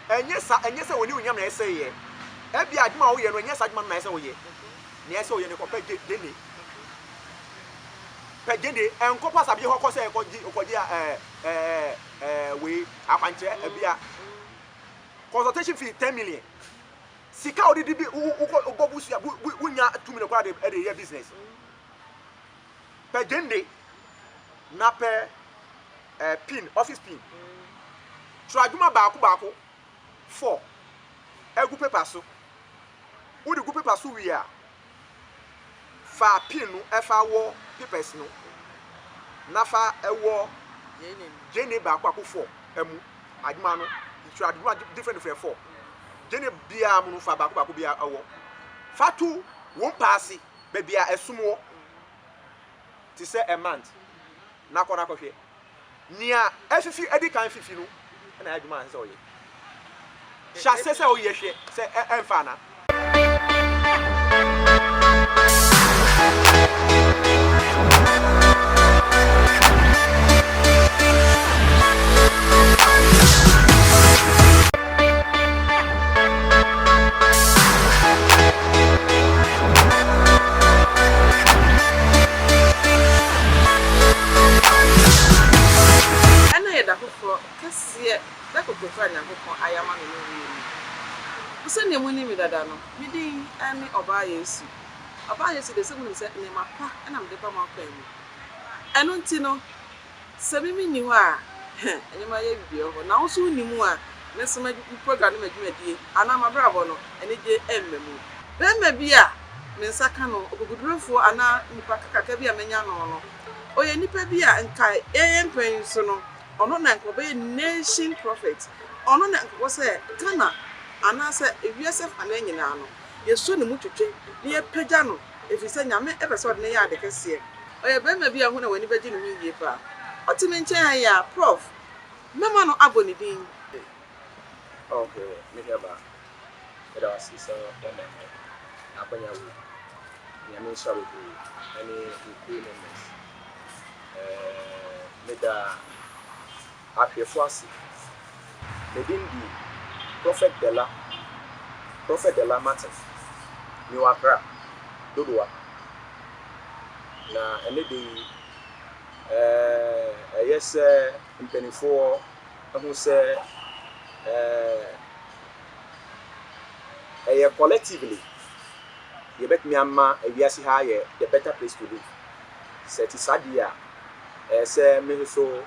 enye sa woni unyam na ese ye e bia adwuma wo ye no enye sa adwuma na ese wo ye na ese wo ye ne ko pegene enko pasa bi ho ko se okoji we akwanche e bia consultation fee 10 million sika odidi bi ugobu sia unya 2 million kwa de ye business pegene na pe pin office pin traduma baako 4 egu paper so udi gu paper so wi a fa pin no efa wo papers no na fa ewo jene baako 4 emu aduma no traduma different 4 jene bia mu no fa baako bia ewo fa tu won pass be bia esumo ti say a month na kona kohwe nia efifi edi kan fifi no na aduma nse oye chasse se oye hwe se enfa na ayama no wi usa ne mu ni mi dada no mi din ani oba yesu de se mu se ne mapa na me de pa ma kwa mu eno nti no se mi ni ho a ene ma ye bibie ho na wo so ni mu a ne se ma program ma dwumadie ana ma brabo no ene je emmemu be ma bia me nsaka no ogugudurofo ana nipa kaka bia menya no oye nipa bia nka empen so no ono na nko be nation prophet ono na nko se Ghana ana se ewiase fa na nyina no yeso ne mu twetwe ne ye pagya no efise nyame epese odne ya de kese oye be ma bia hu na wani beji no yie pa otime nchen ya prof mema no aboni din okay me heba era asisa ya na akonya wu nyame so abedu ani equipment meda afefo ase medindi prophet Dela Martin ni wakra dodoa na ene de yes mpenifo ahu se collectively you bet me ama awiase ha ye the better place to live set sadia se me so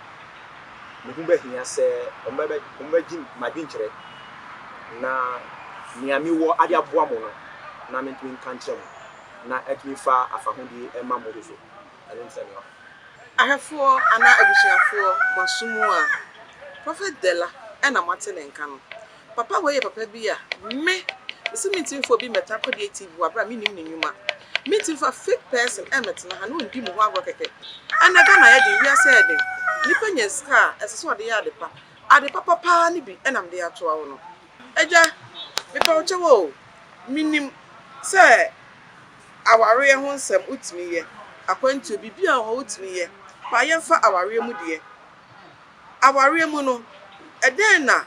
muhumba hia se omba jim madinchire na niami wo ade aboa mo no na mentumi nkankyem na atumi fa afahodi ema mo so alensani ho ahafo ana abusuafo masumu a prophet Dela ena matele nka no papa we papa bi a me isi meetingfo bi meta kodi TV abra me nim nyuma meetingfo fake person emetena ha no ndi mu ho agro keke ana Ghana ya de wiase ya de nipa nyeska esese ode ya adepa papa ni bi enam de ato awo no eja mepa ochewo minim se aware ho nsem utimi ye akwantu bibia ho utimi ye pa yemfa aware mu de aware mu no eden na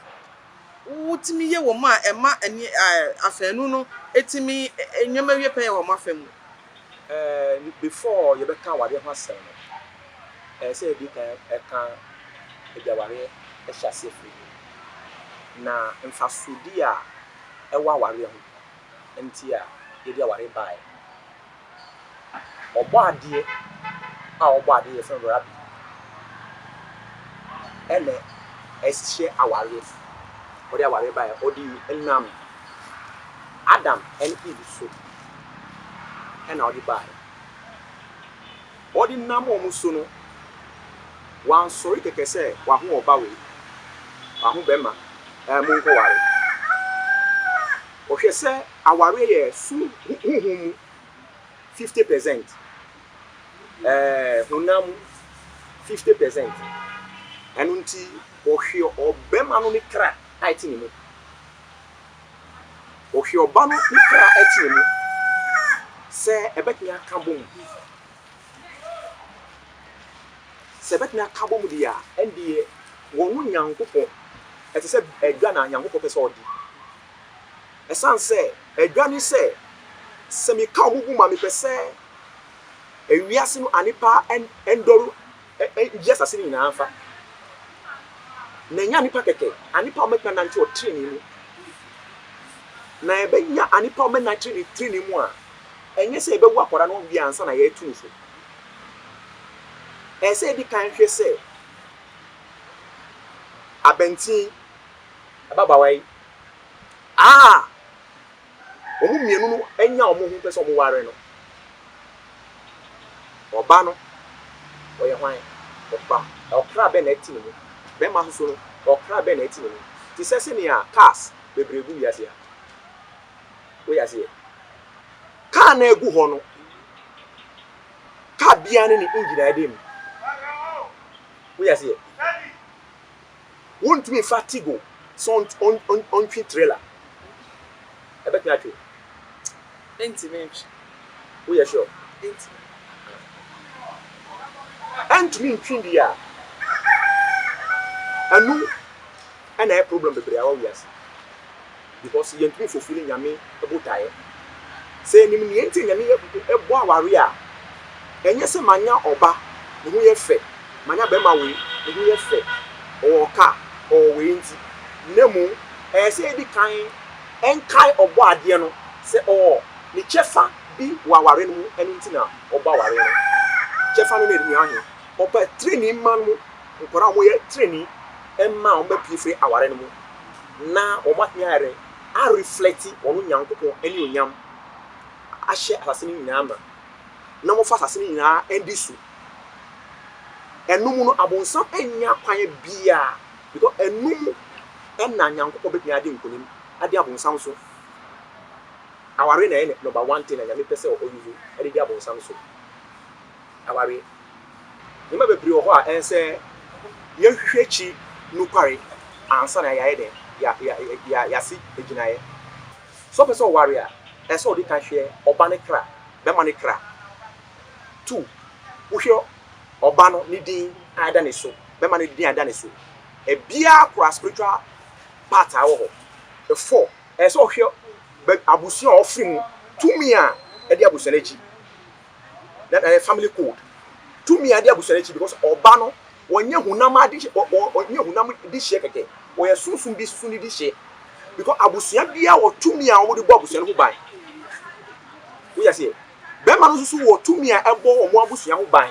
utimi ye wo ma ema ani afanu no etimi enyoma wie pe wo ma famu before you be kan aware ho asem no say bi kan kan ejaware ehya na mfasodi a ewa aware ho enti a ye di aware bai obo ade ye fe rabi ele eshe aware odi aware bai odi enam Adam and Eve so ena odi bai odi nam o muso no wan sorry keke se wa ho oba we wa ho bema mu nko ware o hwe se aware ye su huhum 50% hunam 50% enunti o hwe obema no ni kra aiti ni mu o hwe oba no ni kra aiti ni mu se ebetni aka bom sebet na kabom dia endie wonu nyankopon ɛte sɛ adwa na Nyankopɔn pɛ sɛ ɔdi ɛsan sɛ adwa ne sɛ sɛ meka ɔmo gu ma mepɛ sɛ ewiase no anipa ɛndɔro gye asase no nyinaa mfa na ɛnyɛ anipa kɛkɛ anipa ɔmɛtena nante ɔtene mu na ɛbɛnya anipa ɔmɛnante tene mu a ɛnyɛ sɛ ɛbɛwu akɔda no wie ansa na yɛatu no so ɛsɛ ɛdi kan hwɛ sɛ abɛnten ababaawa yi ɔmo mmienu no anya ɔmo ho pɛ sɛ ɔmo ware no ɔba no ɔyɛ hwan ɔba ɔkra bɛ na ɛte ne mu bɛrima soso no ɔkra bɛ na ɛte ne mu te sɛ sɛnea cars bebree gu wiase a woyɛ aseɛ car na egu hɔ no car biara ne engine a ɛde mu woyɛ aseɛ wontumi fa tigo so ɔntwi trailer ɛbɛtumi atwe Ntimi. woyɛ sure Ntimi. ɛntumi ntwi di a ɛnu ɛna ɛyɛ problem bebree a wɔwɔ wiase because yɛntumi fulfill nyame ɛbotaeɛ sɛ enim ne yɛnti nyame ɛbɔ aware a ɛnyɛ sɛ manya ɔba ne ho yɛ fɛ manya bɛrima wei ne ho yɛ fɛ ɔwɔ kaa ɔwɔ wei nti na mu ɛyɛ sɛ edi kan ɛnkae ɔbɔ adeɛ no sɛ ɔwɔ ne kyɛfa bi wɔ aware no mu ɛno nti na ɔbɔ aware no kyɛfa no na ɛdi ahe ɔpɛ training ma no nkɔla a wɔyɛ training ɛma wɔn bɛpie firi aware no mu na wɔn atumi ayɛrɛ areflɛti wɔn Nyankopɔn ɛne onyam ahyɛ asase no nyinaa ma na wɔfa asase no nyinaa ɛdi so ɛnum no abonsam ɛnya kwan bia because ɛnum ɛna Nyankopɔn bɛtumi ade nkonim ade abonsam so aware na ɛyɛ number 1 thing na nyame pɛ sɛ ɔyuzu ɛde di abonsam so aware nyama bebree wɔ hɔ a ɛnsɛ yɛhwehwɛ akyi nokware ansa na yɛayɛ dɛn yɛase agyinaeɛ so pɛ sɛ ɔware a ɛsɛ ɔde ka hwɛ ɔba ne kra bɛma ne kra 2 wohwɛ ɔba no ne din ada ne so bɛma ne din ada ne so ebia kora spiritual part a wɔ hɔ 4 ɛsɛ ɔhwɛ abusua a ɔfiri mu tumi a ɛde abusua n'akyi na family code tumi a ɛde abusua n'akyi because ɔba no wɔnyɛ hunam ade wɔnyɛ hunam de hyɛ kɛkɛ wɔyɛ sunsun bi sunni de hyɛ because abusua bia wɔ tumi a wɔde bɔ abusua no ho ban woyɛ sɛ bɛrima no nso wɔ tumi a ɛbɔ wɔn abusua ho ban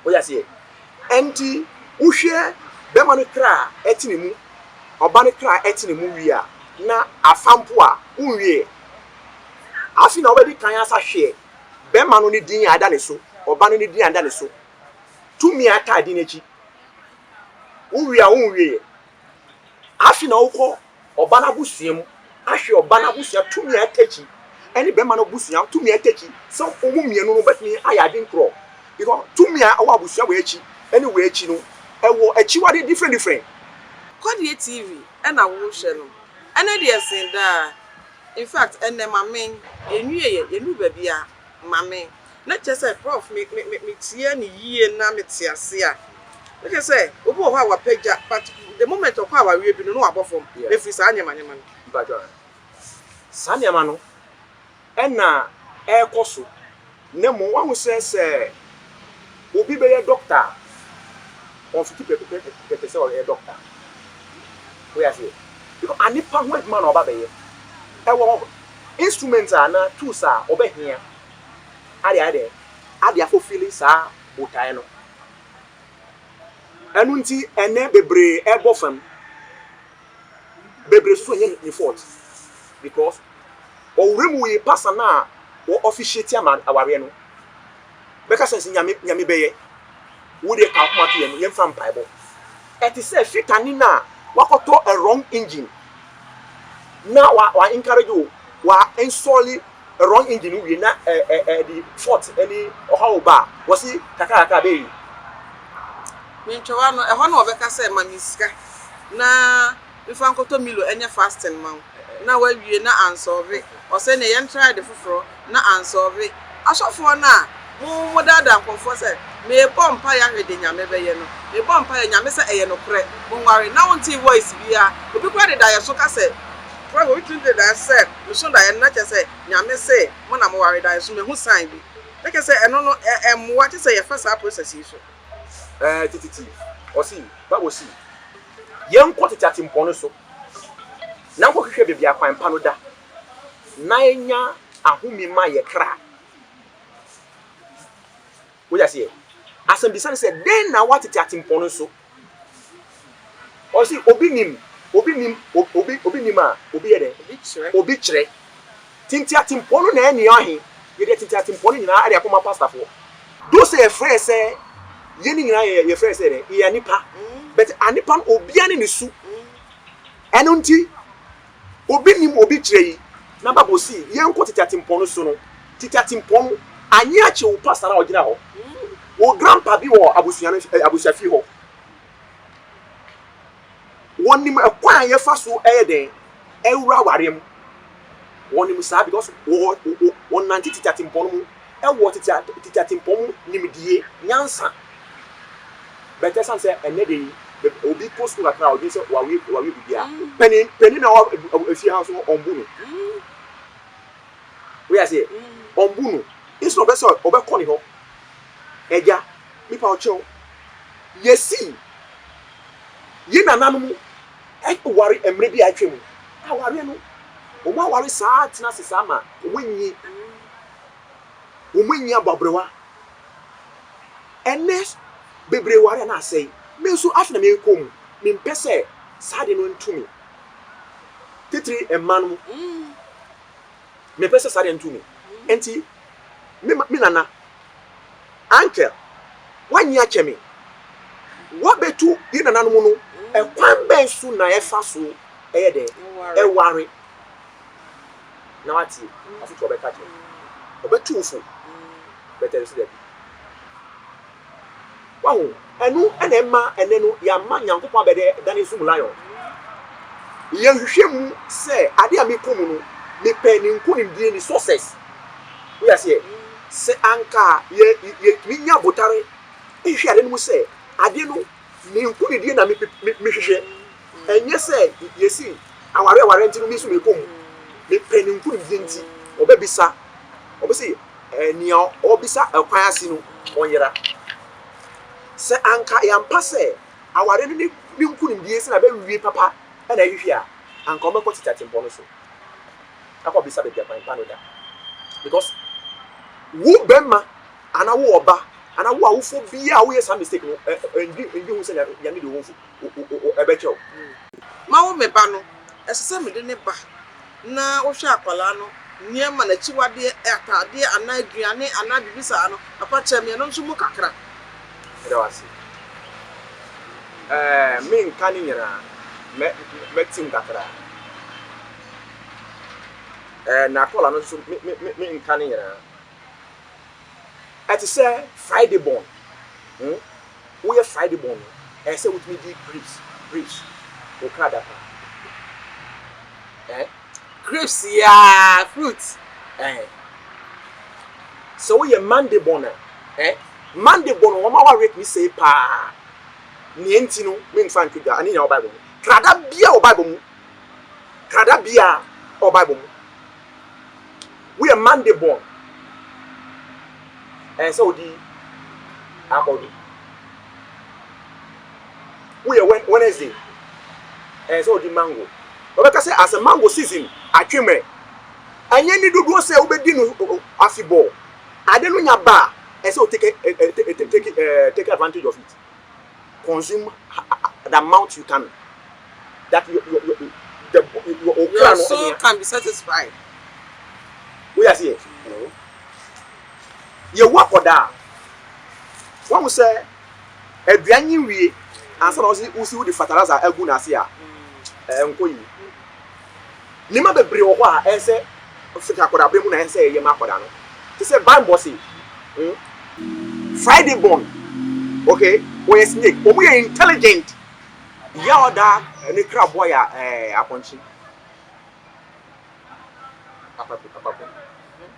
woyɛ sɛ ɛnti wohwɛ bɛrima no kra ɛte ne mu ɔba no kra ɛte ne mu wie a na afampo a unwie afi na obedi kan asa hwe be ma no ni din ada ne so oba no ni din ada ne so tumi ata din echi unwie a unwie afi na ukọ oba na busuam ahwe oba na busua tumi atachi eni be ma no busua tumi atachi so omu mienu no betimi aya din kro because tumi a wa busua we echi eni we echi no ewo echi wa de different Kodi TV na wo hwe no ene de sen da in fact ene mame enwie yenu ba bia mame na chese prof me tie ni yie na me tie ase a na chese obo ho a wapagya but the moment of how we bi no wabofom e free sa anyama no bajo sa anyama no ena ekoso na mo wa ho se obi be ye doctor on fiti pepe se o ye doctor we are here because anipa ho adwuma na oba be ye e wo instruments na tools a obehia ade afofili sa botae no enu nti ene bebre ebofam bebre so nye ni fault because owremu we passa na wo officiate ama aware no beka sense nyame beye wo de ka kuma to yem fam bible it is say fitani na wakoto a wrong engine na wa encourage you wa install a wrong engine we na the fault any how ba was he kaka be minchowa no e ho na obeka say mamiska na ifa nkoto milo enye fasting man na wa wie na ansolve o say na yen try the foforo na ansolve asofo na mo dada nkonfo say me bomb pa ya hwede nyame beye no me bomb pa ya nyame se eye no kre monware na wonti voice bia obi kwa de da ye so ka se kwa go tun de da se me so da ye na che se nyame se mo na mo ware da ye so me hu sign bi make se eno no emwa che se ye fa sa process yi so tititi osi ba osi yen ko tete atimpo no so na nko hwehwe bebia akwan pa no da na enya ahumi ma ye kra wo ya se asem bisan se den na watete atimpo no so osi obi nim a obi yede obi kire tinti atimpo no na eni ahe yede tinti atimpo no nyina ade akoma pastor fo do say frɛ sɛ yeni nyina ye frɛ sɛ de ye nipa but anipa no obi ane ne su eno nti obi nim obi kire yi na babo si yen ko tete atimpo no so no tete atimpo no anyi ache wo pastor na ogina ho o grandpa bi wo abusuafi ho wonim ekwan ye fa so den ewura warem wonim sa because won nanti tete atimpo no ewo tete atimpo mu nimdie nyansa better san say enede obi post ko akra obi say wa we bia peni na afi house ombu no we say ombu no iso be say obekọ ni ho eja mi pa ocho yesi yi na nanu wari emre bi atwem awari no o ma wari saa tina sesa ma omunyi ababrewa enes bebre wari na say me so afna me kom me mpese sade no ntumi titiri emanu me pese sade ntumi enti me nana uncle wanyi achemi wabetu yi nana no no ekwan ben su na efa so eyede eware na wati afu to obeka che obetu ufu better so that wow enu enema enenu ya ma nyankopon abede dani sum lion ye hwehwemu se ade a mekomu no me pe ni nkunim die ni success we are say se anka ye nya botare ehwe ade no se ade no ni nkunim die na me hwehwe enye se yesi aware ntinu mi so mekomu me pe ni nkunim die nti obebisa obese enia obisa ekwan ase no onyera se anka yampa se aware no ni nkunim die se na be wie papa e na hwehwe a anka omekọ titatimpo no so akọ bisa be ekwan pa no da because wo bema ana wo oba ana wo awufo bia wo yes mistake no ndi hu se ya me de wo fu ebecho ma wo meba no esese me de ne ba na wo hwe akwala no niema na chiwade atade ana aduane ana bibisa no papa cheme no nso mu kakra da wasi me nka ni nyira me tim kakra na kola no nso me nka ni nyira at say Friday born we are Friday born say with me di grapes o kada pa grapes ya fruits so we are Monday born Monday born wo ma wa rate me say pa ni enti no me nfa ntweda ani nya Bible krada bia o Bible mu we are Monday born so di akodi we are Wednesday so di mango obeka say as a mango season atwemre anye ni dodo say obedi no afibo ade no nya ba so take advantage of it, consume the amount you can, that your soul can be satisfied. We are here. You work for that. One will say, a brand we answer us who see the fertilizer a good as here. Nima be brewa and say, Fikakoda and say, Yamakodano. He said, Bambossy. Friday born, okay? We are snake, but we are intelligent. Yada and the crab boy aponchi. Papa.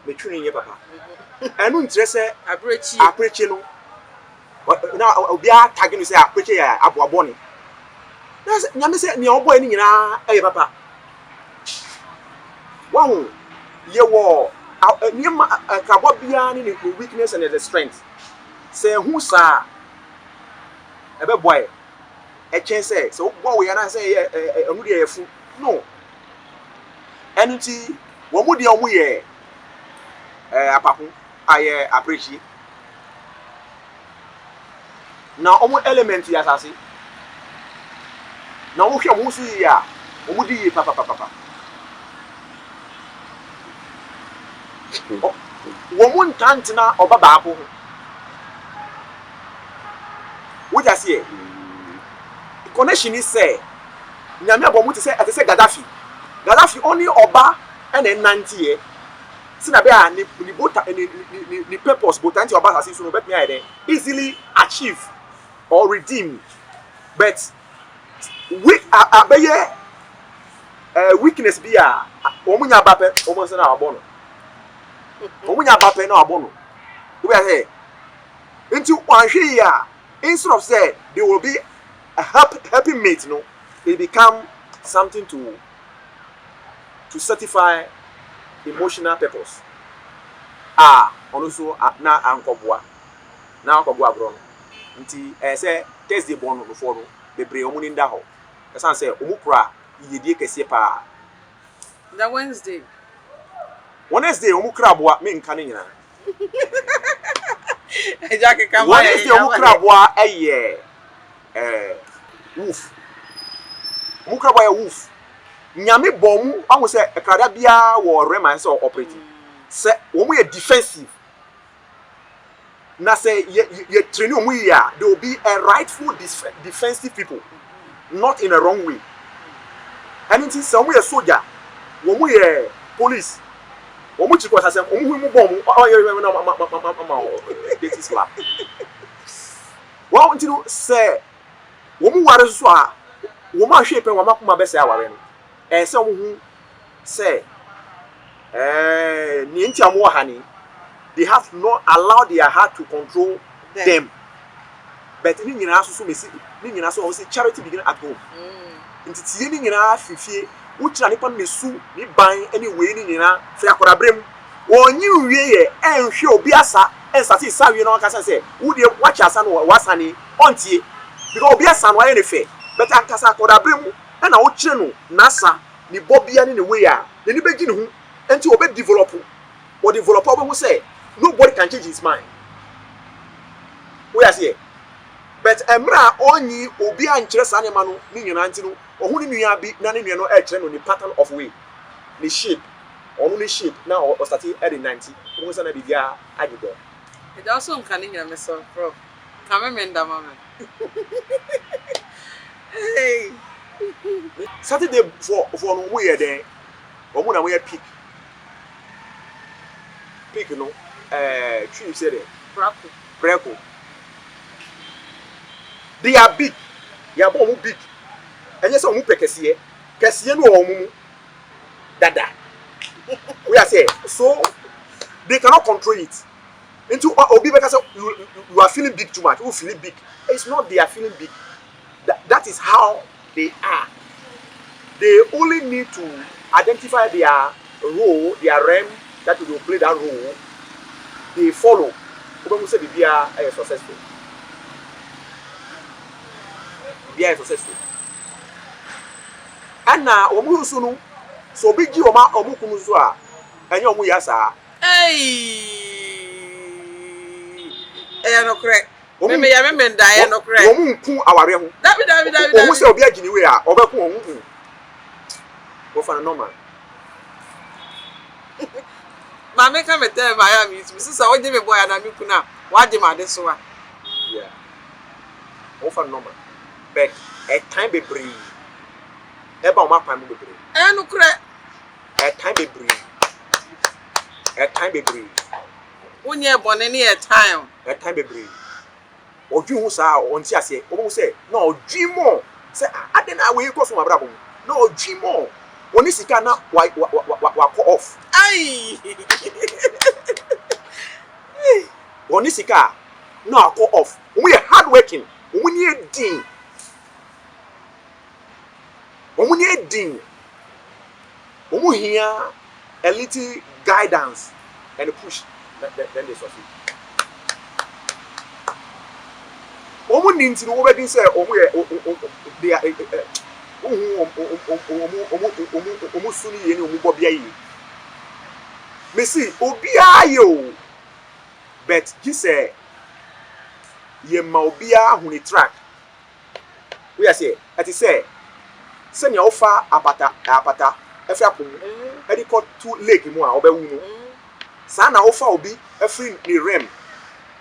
Me training papa. And no interest aprechi no. na obia tag no say akweche ya aboabo ni na nyame say ne obo ni nyina e papa wahu ye wo niam kabo bia ni weakness and the strength say who sa ebe boy e chen say so wo we na say anu de yefu no enunti wo mu de omu ye apapo aye appreciate na omu element ya sase na wo hwe omu su yi a omu di yi papa wo mu ntantina oba baako wo ja se connection is say nyame abo mu te say Gaddafi only oba and nantie sina be a ni bota ni purpose bota anti oba sase so no bet me ide easily achieve or redeem but abeye weakness be a omunya bape omonse na abo no omunya bape na abo no we say into one here instead of say there will be a happy mate no it become something to certify emotional purpose also na ankoboa bro nti say Thursday born no for no bebre omu ni nda ho esan say omu kura yedie kese pa the Wednesday omu kura boa me nka ne nyina Ejake kama Wednesday omu kura boa wolf omu kura boa wolf nyame bomu ahu say ekrada bia wo rema say operating say omu ye defensive na say ye training omu ya there will be a rightful defensive people not in a wrong way and it is say omu ye soldier omu ye police omu chiko say omu hu bomu this is slap well until say omu ware so a omu ahwe pe omu akoma be say aware no say omu say ni enti amu hani they have not allowed their heart to control them. But ni nyina so mesi ni nyina so say charity begin at home. Nti ni nyina fifie utra nipa mesu ni ban anyway ni nyina fa akorabrem onyi wie ye enhwe obi asa ensati sawie no kasa say wo de wacha asa no wasani ontie because obi asa no aye ne fe but ankasa akorabrem na wo kire no nasa ni bobia ni ne we a ni begi ne hu enti obi develop obi hu say nobody can change his mind. We are here. But emra onyi obi ankyere sa ne ma no ni nyina nti no ohu ni nua bi na ne nua no e kyere no ni pattern of way. Ni shape. Onu ni shape na o start at the 90. Ohu sa na bibia adigo. It also can hear me so prof. Come menda mama. Hey. Saturday for no we there. Omu na we pick. Pick no tree say there. Breko. They are big. They are bomu big. And yes, omu pekesiye. Kesiye no omu dada. We are say so they cannot control it. Into obi beka say you are feeling big too much. You feel big. It's not they are feeling big. That is how they are. They only need to identify their role, their realm that will play that role. They follow. Obi say they are successful. They are successful. And now omu sunu so big ji omu kunu so a enye omu ya sa. No correct. Me ya me nda no correct. Omu nku aware ho. Dabi. Omu say obi agini we a obeku omu nku. Go for normal. Mama come tell Miami is sister o me boy na me kuna wa de ma de so a. Yeah. Go for normal. But a time be breathe. Eba o ma pan be breathe. No correct. A time be breathe. A time be breathe. Wonye bone ni a time. A time be breathe. Odwi hu sa on ti ase. Omo say no odwi mo. Say adena we ko so ma brabo. No odwi mo. Oni sika na wa call off. Ai. Oni sika na call off. Omo ye hard working omuni edin omu here a little guidance and push then they succeed omu ninti no we bin say omu they are omu suni ye ni omu bobia yi me see obia yo but he say ye ma obia hu ni track we are say at say senya ofa apata efra pom edi ko to lake mu a obawu no sa na ofa obi efri ni rem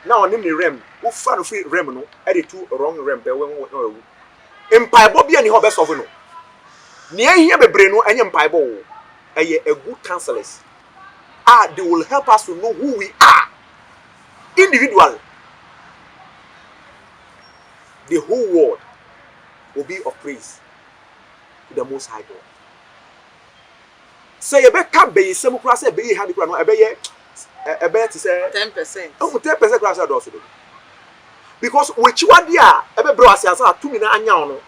na onim ni rem ofa no free rem no edi to wrong rem be wen wu empaibo bia ni ho be solve no ne ehia bebre no enye empaibo wo eye a good counselors they will help us to know who we are individual. The whole world will be of praise to the Most High God. Say, you better be some class, be a handy no, a bet to say 10%. Oh, 10% class also. Because which one dear, ever brought us 2 minutes and yano,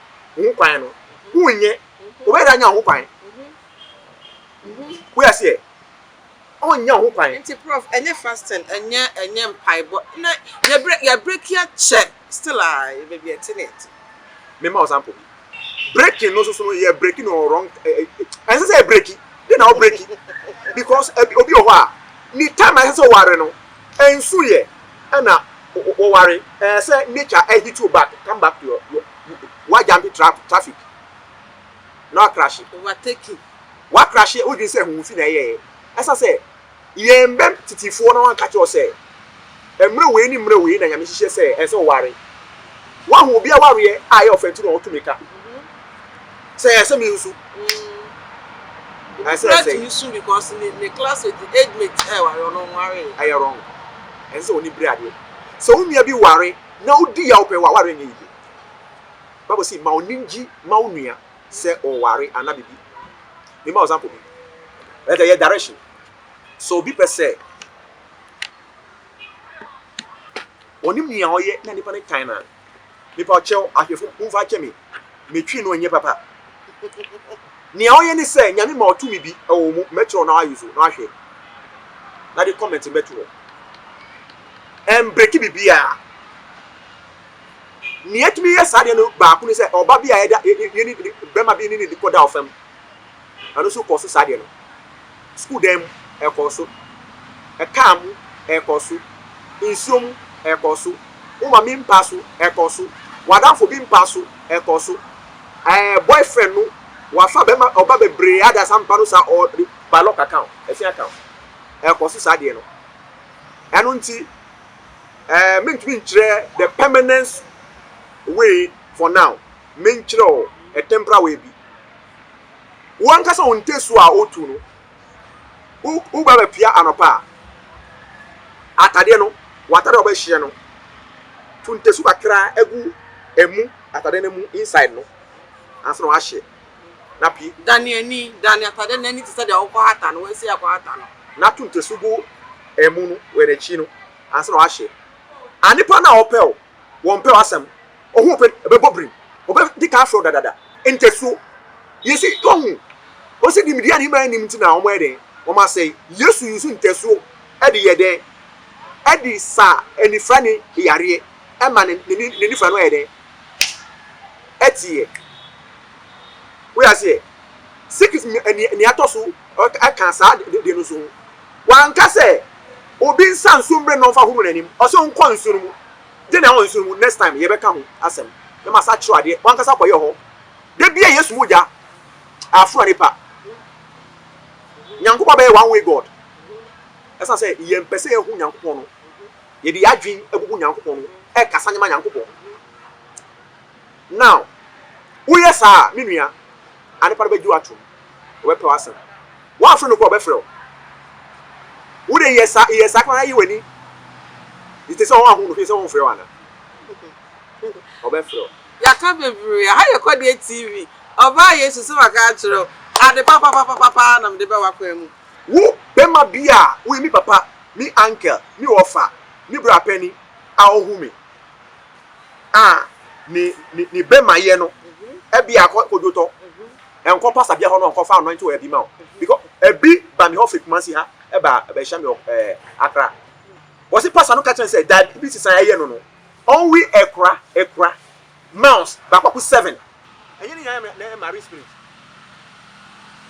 who in ye, where I know who pine. We are say, oh, young pine. Prof, and your fasting, and your pie, but you break your check. Still, I maybe a tenant. Memo example. Breaking, no, so you're breaking or wrong. I say breaking, then I'll break it. Because Obi Owa, ni time I so worry no, and so ye, and now, worry, say nature, I hit you back, come back to your why jumping traffic. No crash it. Overtaking. What crash it? Would you say who feel ye? As I say, ye mbem titi for no one catch you say. Emre we na nyame hihye say e so ware one will be a warrior I offend to no to make up say say me usu I say you soon because in the class with the age mate I no worry I wrong and so oni brade so we be ware na odi ya ope ware nyi yi Bible say ma oninji ma onua say o ware anabibi me ma example bi like your direction so be per se onim nia oye na nipa ne kan na nipa chew ahwefo mfa che me twi no onye papa nia oye ni say nyame ma otumi bi ewo mu metro na ayuso na ahwe na the comment metro break bibia nia tumi yes ade no ba ku ni say oba bia ye ni bema bi ni ni koda ofam ano so koso sade no school dem e koso e kam e koso insom ekosu uma mi mpasu ekosu wadafo bi mpasu ekosu boyfriend no wafa be ma oba bebre ada sampa no sa o balok account efi account ekosu sa de no enu nti mentumi nkyere the permanence way for now menkyere a temporary way bi wan kasa on tesu a otu no u ba pia anopa atade no watare oba hye no tuntesu kakra egu emu atade ne mu inside no anso wa hye na pi Daniel atade nani ti say de okwata no we say akwata no na tuntesu go emu no we na chi no anso wa hye anipa na opel won pe asem ohu pe bebobrim oba di ka afro dadada entesu yesi tonhu o se di media ni ma nim ti na omo eden o ma say yesu yusu entesu e de yeden edi sa enifra ni yare ema ni nifra no eden etie we are say sikis ni atoso aka sa de no so wan ka say obi nsan sumbre no fa huru nanim o so nkon nsuru mu de na on nsuru mu next time ye be ka ho asem e ma sa chiro ade wan ka sa koye ho de bia yesu mu ja afro ni pa nyankopa be one way god esa say ye mpese ye hu nyankopon no ye di adwin ebubu nyankopon no e kasa nyama nyankopon now wo yesa menua ane pa be ju atum we pe wasem wo afro no ko be frɛ wo de yesa kwa yi wani ite so ho no fi so ho frɛ wana o be frɛ ya ka bebre ha ye kwa de TV oba yesu se waka chiro ade papa na mde be wakwa mu wo be ma bia wo mi papa mi uncle mi ofa mi bra penny a ohu mi a ni bema ye no ebi akodoto enko pasa bia ho no enko fa anoint o ebi ma o because ebi ba mi ho fekumansi ha eba hia me Accra was it pasa no catch say that bi sisan ye no only ekra mouse ba kwaku 7 enye ni ya marine spirit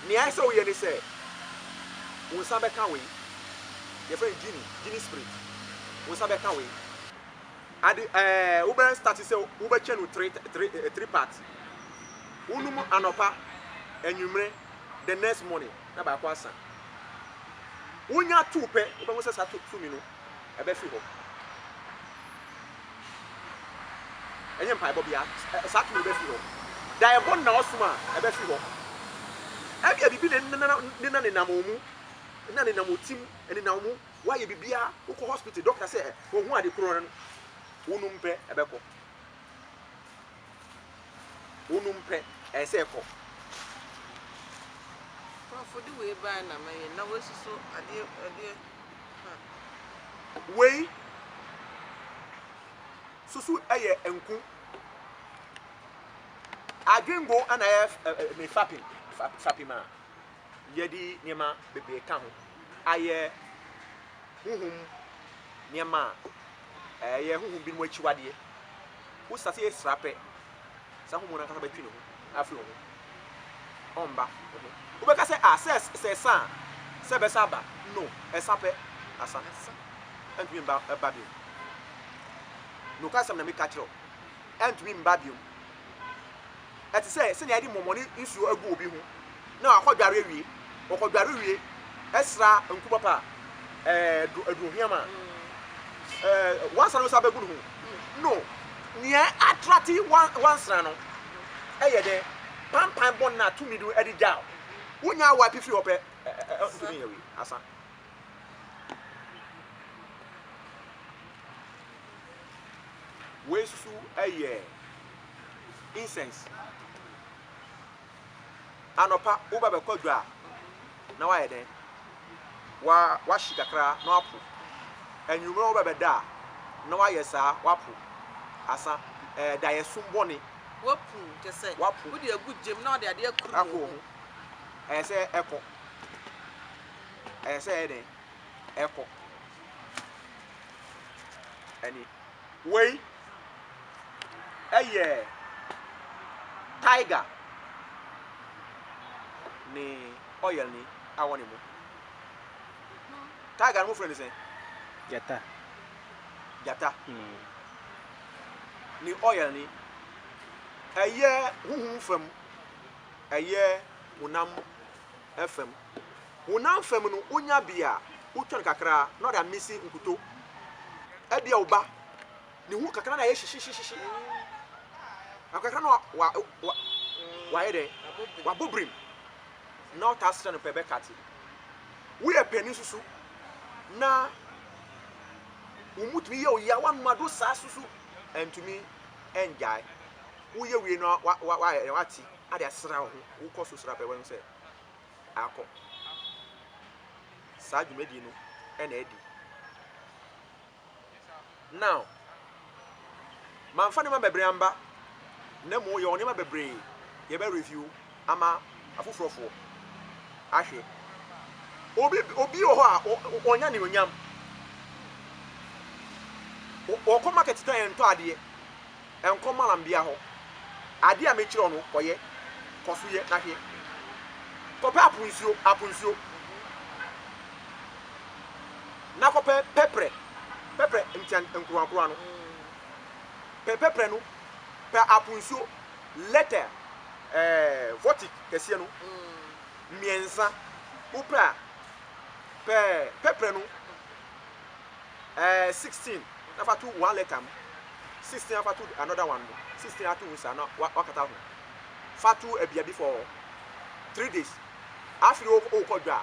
ni I say we ni say unsa be kan we ye friend genie spirit unsa be kan we ade uber start say uber chenu 3 parts unum anopa enwumre the next morning na ba kwa san unya tupe ube wo say sa tu mi no e be fi ho enye mpa bo bia sa tu be fi ho da e bon na osuma e be fi ho e bia bibi ne namomu na ne namotim ene namu wa ye bibia wo hospital doctor say wo hu ade kro no unumpe e be ko unumpe e say ko for the way by na my na we so ade we susu eye enku agengo ana me fapima yedi niema bebe ka ho aye huhum niema ye huhum bi mo achiwade wo sase esrape sa ho mo na kasa batwi no afi ho omba wo be ka say access se san se be saba no esape asa antumi mba babio no ka sam na me ka kiro antumi mba bio ati say se na yadi momoni nsuo agu obi ho na akodware wie okodware wie esra nku papa eduhiama once no sabe gunu ho no nie atrati once no eye de pam bon na tumi do edi jaw wonya wa pifi ope ntumi yewi asa we susu eye incense anopa uba be kodwa na wa yede wa shigakra na apu enwumro uba be da na wa yesa wapu asa da yesum boni wapu te say wapu wo de agu jem na de ade akuru ako ese eko ese ede eko ani we eye tiger ni oil ni awoni mu tiger mu friend say jata ni oil ni eye huhum fam eye unam fm unam fam no unya bia utwan kakra no da misi nkuto ebia uba ni hu kakra na ye shishi akakra no wa yede wa bobrim na ta stra no pebe kati we e pani susu na umutumi ye oya wan mado sa susu entumi enjai wo ye we no wati ade asra ho wo koso sra pe wan se akọ sa dwumedi no e na edi now manfa ne ma bebre amba na mo ye one ma bebre ye be review ama afofrofo ahwe obi ho a onya ne onyam o ko market to en to ade en ko malambia ho ade a me kiro no koye koso ye na hwe kope apunsuo na kope pepre ntian nkruankruan no pepre no pe apunsuo letter votic kese no miensa upra pepre no 16 na fatu one letter 16 fatu another one 16 atu usa na wakata ho fatu ebia before 3 days after o kodwa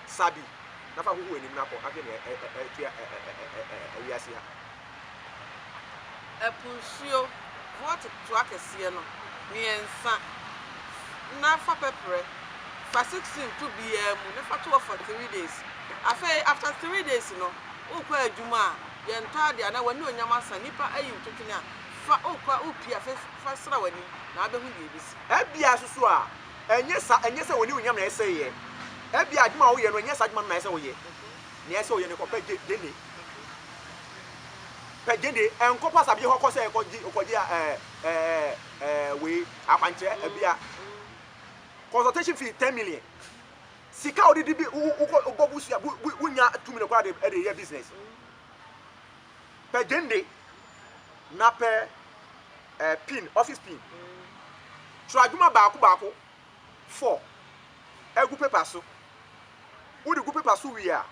sabi na fa huhu enim na ko ake ne wiase ha epunsuo votic to akese no miensa na fa pepre for 16 to be na fa to for 3 days after 3 days no o kwa adwuma ye nto ade na wani onyama sa nipa ayi ntotune a fa o pia fa sra wani na abehu de ebisi ebia soso a enye se woni unyam na ese ye ebia adwuma wo ye no enye sa adwuma na ese wo ye na ese wo ye ne ko pegene enko pasa bi ho ko se ekoji we akwanche ebia consultation fee 10 million sika odidi bi ugobu sia unya 2 million kwa de ye business pegende na pe pin office pin traduma baako 4 egu paper so udi gu paper so wi a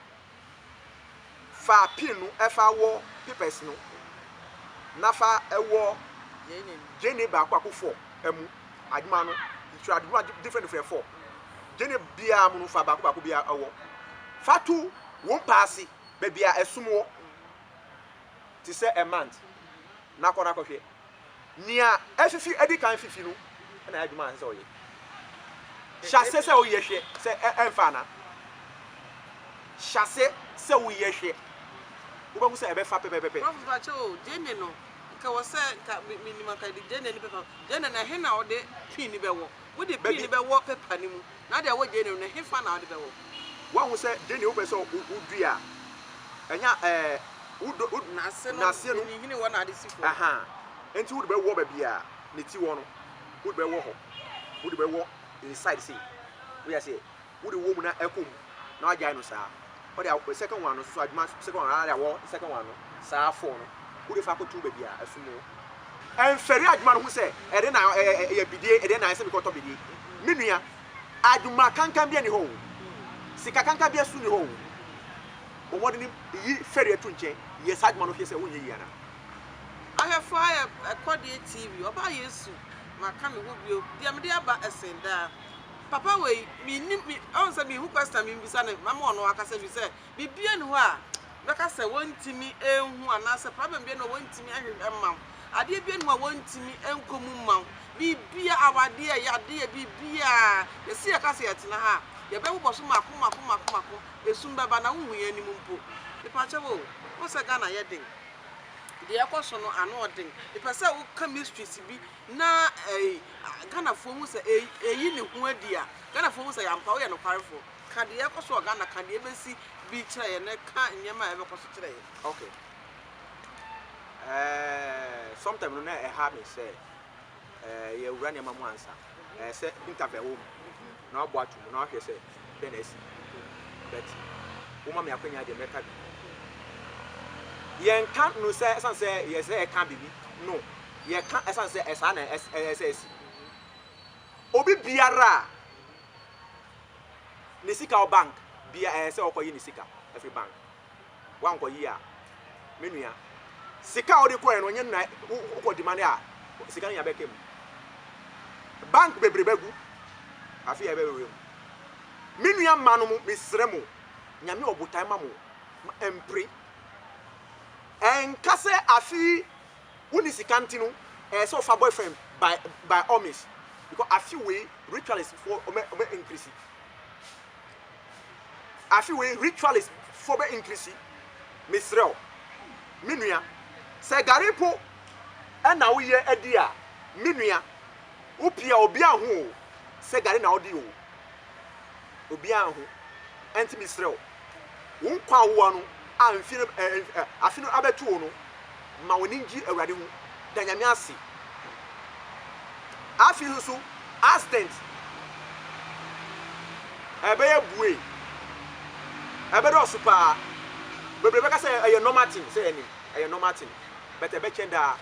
fa pin no efa wo papers no na fa ewo jene baako akọ 4 emu aduma no traduma different 4 jene bia mu no fa baako bia ewo fa tu won pass be bia esumo ti say a month na kọ hwe nia efifi edi kan fifi no na aduma nse oye chasse se oye hwe se emfa na chasse se oye hwe wo ba se ebe fa pepe prof ba cho jene no ka wo se ka minimum ka di jene ni pepe jene na he na wo de pin ni be wo wo de pin ni be wo pepe ni mu na de wo jene no he fa na wo de be wo wa hu se jene wo be so udua enya na se no ni hini wo na de sifo aha enti wo de be wo ba bia ne ti wo no wo de be wo ho wo de be wo inside see we say wo de wo mu na ekom na agya no saa o de second one no so adwuma second one ara wo second one no saa 4 no wo de fa ko tu ba bia asumo enferi adwuma no hu se ede na ye bidie ede na se bi ko to bidie menua adwuma kankan bia ni ho sika kankan bia su ni ho o wodi ni yi feri etu nche ye sa adwuma no hwe se wo nye yi ana ahefo aye akode TV oba Yesu maka me wo bio dia me dia ba esenda papa we mi on say mi hu question mi bisa ne mama ono akasa bi say bibie ne ho a beka say wontimi enhu anase problem bi no wontimi ahwehwe mam ade bi ne ho wontimi enkomu mam bibia awade ya de bibia yesi akasa yetina ha ye be wo so mako esum baba na hu ye anim mpo ipa chewo wo say Ghana ye den de yakoso no ano odin ipese wo chemistry bi na Ghana fo hu se eyi ne hu adi a Ghana fo hu se yampa wo ye no kwarefo ka de yakoso Ghana ka de besi bi kire ye ne ka nyema e bekoso kire ye okay sometimes no na e ha me say ye wura ne mamu ansa say interview wo na obo atu na o hwe say benesi but wo ma me akwanya de meka bi yen kan no say esan say yes e kan bibi no ye kan esan say esa na ss obi biara ne sika o bank bia say okoyi ne sika every bank wan koyi a menua sika o de ko en onye na ko dimane a sika nya bekem bank bebrebegu afi e bewe menua ma no mesrɛ mo nyame obotan ma mo empre en kase afi woni sikantinu so fa boyfriend by all means because afi we ritualist for ome increase afi we ritualist for be increase misrel minua se garepo na wo ye adi a minua upia obi ahu se gare na odi o obi ahu enti misrel won kwa wo no amfino afino abetu no ma woni ngi awurade hu da nyame ase afi so accident ebe ye bue ebe do super bebre beka say aye normal thing say any aye normal thing but ebe chenda